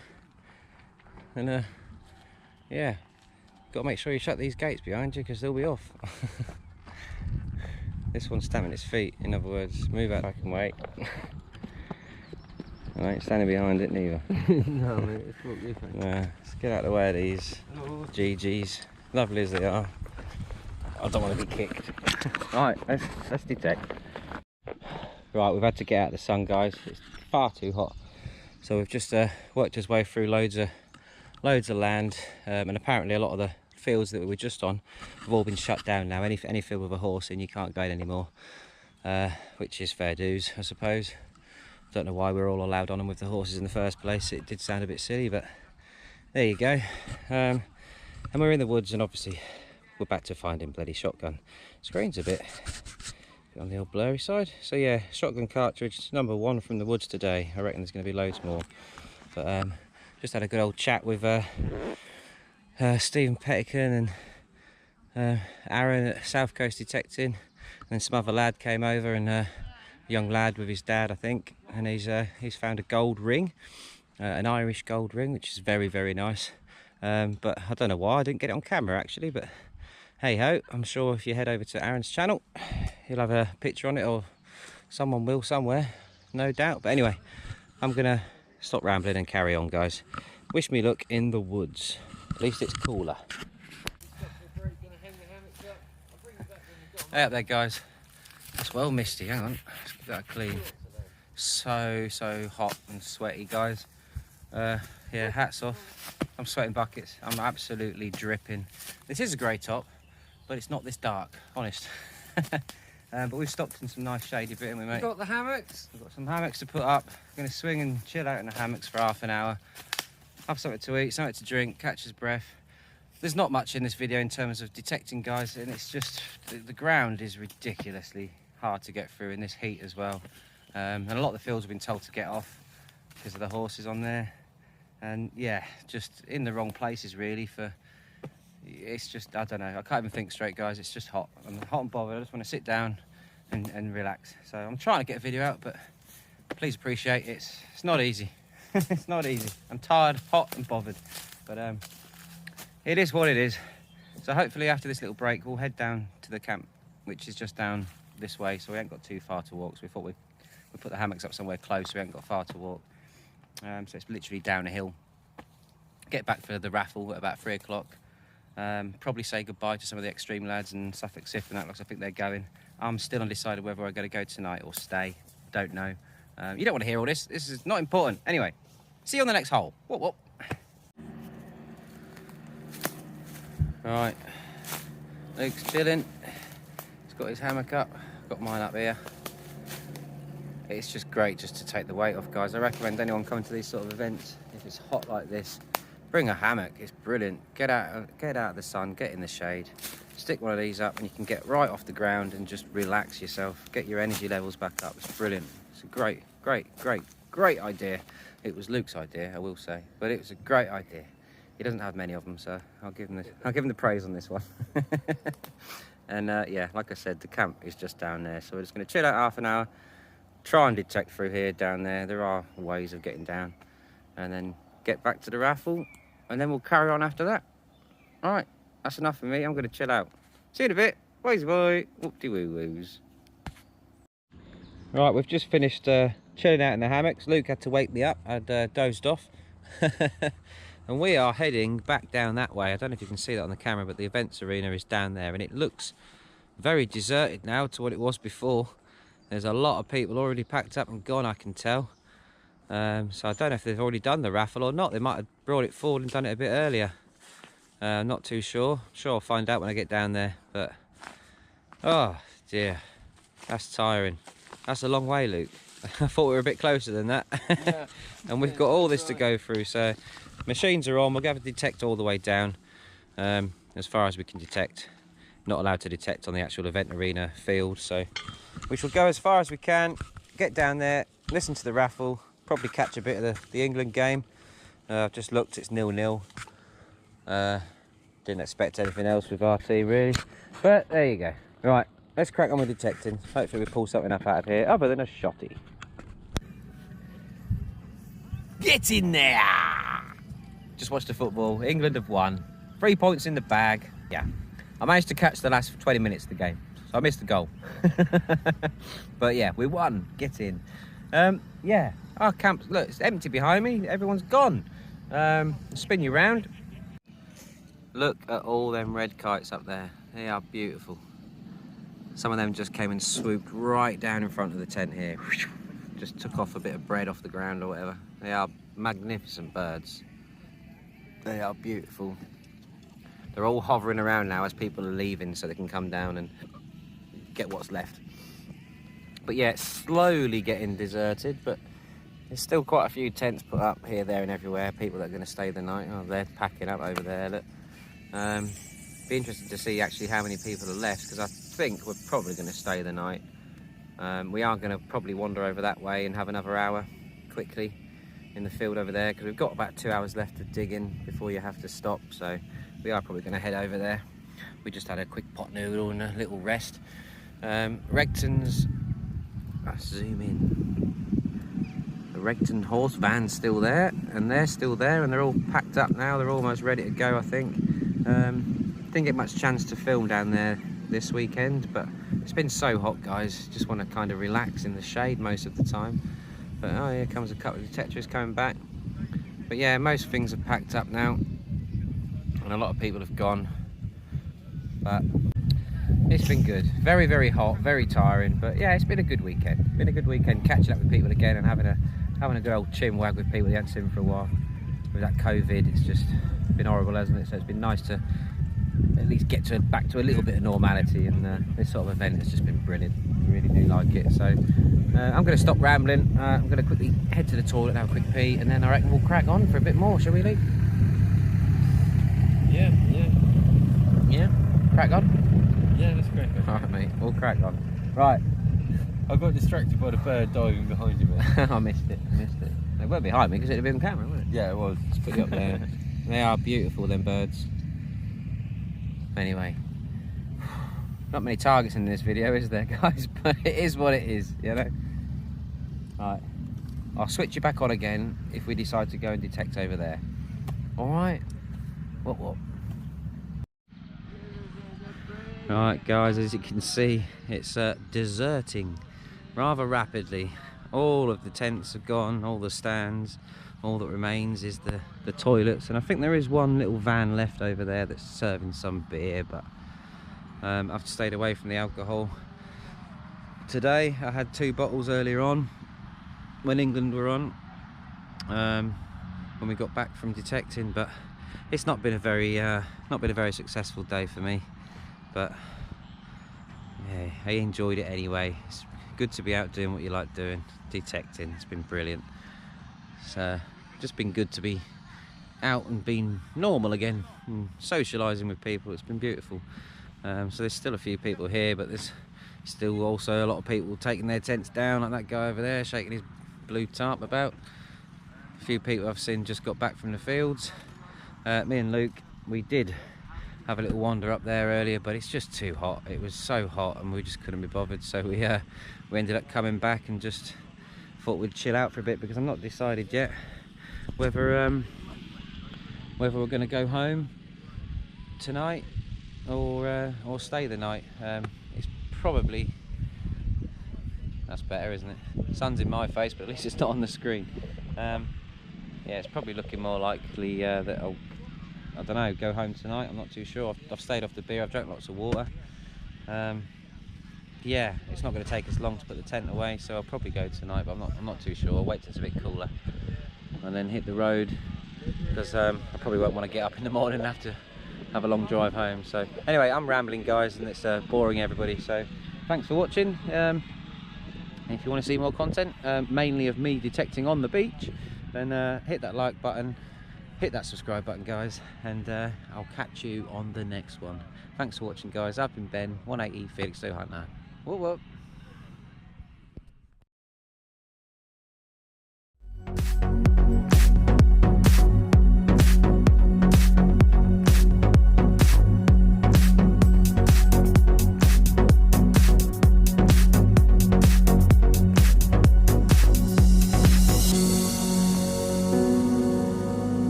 and yeah, got to make sure you shut these gates behind you because they'll be off. This one's stamping its feet, in other words, move out, I can wait. I ain't standing behind it neither. No, mate, it's not you, mate. Let's get out of the way of these GGs, lovely as they are. I don't want to be kicked. Right, let's detect. Right, we've had to get out of the sun, guys. It's far too hot. So we've just worked his way through loads of land, and apparently a lot of the fields that we were just on have all been shut down now. Any field with a horse in, you can't go in anymore, which is fair dues, I suppose. Don't know why we're all allowed on them with the horses in the first place. It did sound a bit silly, but there you go. And we're in the woods, and obviously we're back to finding bloody shotgun. Screen's a bit on the old blurry side. So yeah, shotgun cartridge number 1 from the woods today. I reckon there's going to be loads more. But just had a good old chat with Stephen Pettican and Aaron at South Coast Detecting, and then some other lad came over, and a young lad with his dad, I think. and he's found a gold ring, an Irish gold ring, which is very, very nice. But I don't know why I didn't get it on camera actually, but hey ho, I'm sure if you head over to Aaron's channel, he'll have a picture on it, or someone will somewhere, no doubt. But anyway, I'm gonna stop rambling and carry on, guys. Wish me luck in the woods. At least it's cooler. Hey up there, guys. It's well misty. Hang on, let's give that a clean. So hot and sweaty, guys. Yeah, hats off. I'm sweating buckets. I'm absolutely dripping. This is a grey top, but it's not this dark, honest. But we've stopped in some nice shady bit, haven't we, mate? Got the hammocks. We've got some hammocks to put up. We're going to swing and chill out in the hammocks for half an hour. Have something to eat, something to drink, catch his breath. There's not much in this video in terms of detecting, guys, and it's just the ground is ridiculously hard to get through in this heat as well. And a lot of the fields have been told to get off because of the horses on there. And yeah, just in the wrong places really for, it's just, I don't know, I can't even think straight, guys. It's just hot. I'm hot and bothered. I just want to sit down and relax. So I'm trying to get a video out, but please appreciate it's not easy. It's not easy. I'm tired, hot and bothered, but it is what it is. So hopefully after this little break, we'll head down to the camp, which is just down this way. So we ain't got too far to walk. So we thought we'd put the hammocks up somewhere close. So we ain't got far to walk. So it's literally down a hill. Get back for the raffle at about 3 o'clock. Probably say goodbye to some of the extreme lads and Suffolk Sif and that, because I think they're going. I'm still undecided whether I'm going to go tonight or stay. Don't know. You don't want to hear all this. This is not important. Anyway, see you on the next hole. Whoop, whoop. Right, Luke's chilling. He's got his hammock up. Got mine up here. It's just great just to take the weight off, guys. I recommend anyone coming to these sort of events, if it's hot like this, bring a hammock. It's brilliant. Get out of the sun, get in the shade, stick one of these up, and you can get right off the ground and just relax yourself. Get your energy levels back up. It's brilliant. It's a great idea. It was Luke's idea, I will say, but it was a great idea. He doesn't have many of them, so I'll give him the praise on this one. And yeah, like I said, the camp is just down there, so we're just going to chill out half an hour, try and detect through here down there. There are ways of getting down, and then get back to the raffle, and then we'll carry on after that. All right, that's enough for me. I'm going to chill out. See you in a bit. Boys, boy. Whoop-de-woo-woos. Right, we've just finished chilling out in the hammocks. Luke had to wake me up. I'd dozed off. And we are heading back down that way. I don't know if you can see that on the camera, but the events arena is down there, and it looks very deserted now to what it was before. There's a lot of people already packed up and gone, I can tell. So I don't know if they've already done the raffle or not. They might have brought it forward and done it a bit earlier. Not too sure. I'm sure I'll find out when I get down there. But oh dear, that's tiring. That's a long way, Luke. I thought we were a bit closer than that. Yeah. And we've got all this to go through. So machines are on. We'll have to detect all the way down, as far as we can detect. Not allowed to detect on the actual event arena field, so we shall go as far as we can, get down there, listen to the raffle, probably catch a bit of the England game. I've just looked, it's 0-0. Didn't expect anything else with our team really, but there you go. Right, let's crack on with detecting. Hopefully we pull something up out of here other than a shotty. Get in there! Just watched the football. England have won. 3 points in the bag. Yeah. I managed to catch the last 20 minutes of the game, so I missed the goal. But yeah, we won. Get in. Yeah, our camp, look, it's empty behind me. Everyone's gone. Spin you round. Look at all them red kites up there. They are beautiful. Some of them just came and swooped right down in front of the tent here. Just took off a bit of bread off the ground or whatever. They are magnificent birds. They are beautiful. They're all hovering around now as people are leaving so they can come down and get what's left. But yeah, it's slowly getting deserted, but there's still quite a few tents put up here, there and everywhere. People that are going to stay the night. Oh, they're packing up over there, look. Be interested to see actually how many people are left, because I think we're probably going to stay the night. We are going to probably wander over that way and have another hour quickly in the field over there, because we've got about 2 hours left of digging before you have to stop, so we are probably going to head over there. We just had a quick pot noodle and a little rest. Regton's, let's zoom in. Hambledon Hoard van's still there, and they're still there, and they're all packed up now. They're almost ready to go, I think. Didn't get much chance to film down there this weekend, but it's been so hot, guys. Just want to kind of relax in the shade most of the time. But oh, here comes a couple of detectives coming back. But yeah, most things are packed up now, and a lot of people have gone. But it's been good. Very, very hot, very tiring. But yeah, it's been a good weekend. Been a good weekend catching up with people again and having a good old chin wag with people you haven't seen for a while. With that COVID, it's just been horrible, hasn't it? So it's been nice to at least get back to a little bit of normality, and this sort of event has just been brilliant. I really do like it. So I'm going to stop rambling. I'm going to quickly head to the toilet and have a quick pee, and then I reckon we'll crack on for a bit more, shall we, Luke? Yeah. Yeah? Crack on? Yeah, that's great. Alright, mate, we'll crack on. Right. I got distracted by the bird diving behind you, mate. I missed it. They weren't behind me because it'd have been on camera, wouldn't it? Yeah, it was. Let's put you up there. They are beautiful, them birds. Anyway, not many targets in this video, is there, guys? But it is what it is, you know? Alright, I'll switch you back on again if we decide to go and detect over there. Alright? What? Alright, guys, as you can see, it's deserting rather rapidly. All of the tents have gone, all the stands. All that remains is the toilets, and I think there is one little van left over there that's serving some beer, but I've stayed away from the alcohol. Today I had 2 bottles earlier on when England were on, when we got back from detecting, but it's not been a very successful day for me. But yeah, I enjoyed it anyway. It's good to be out doing what you like doing, detecting. It's been brilliant. So just been good to be out and being normal again and socialising with people. It's been beautiful. So there's still a few people here, but there's still also a lot of people taking their tents down, like that guy over there shaking his blue tarp about. A few people I've seen just got back from the fields. Me and Luke, we did have a little wander up there earlier, but it's just too hot. It was so hot and we just couldn't be bothered, so we ended up coming back and just thought we'd chill out for a bit, because I'm not decided yet whether we're going to go home tonight or stay the night. It's probably, that's better, isn't it? The sun's in my face, but at least it's not on the screen. Yeah, it's probably looking more likely that I'll, I don't know, go home tonight. I'm not too sure. I've stayed off the beer, I've drank lots of water. Yeah, it's not going to take us long to put the tent away, so I'll probably go tonight, but I'm not too sure. I'll wait till it's a bit cooler and then hit the road, because I probably won't want to get up in the morning and have to have a long drive home. So anyway, I'm rambling, guys, and it's boring everybody, so thanks for watching. If you want to see more content, mainly of me detecting on the beach, then hit that like button, hit that subscribe button, guys, and I'll catch you on the next one. Thanks for watching, guys. I've been Ben, 180 Felixstowe Hunter. Whoop whoop.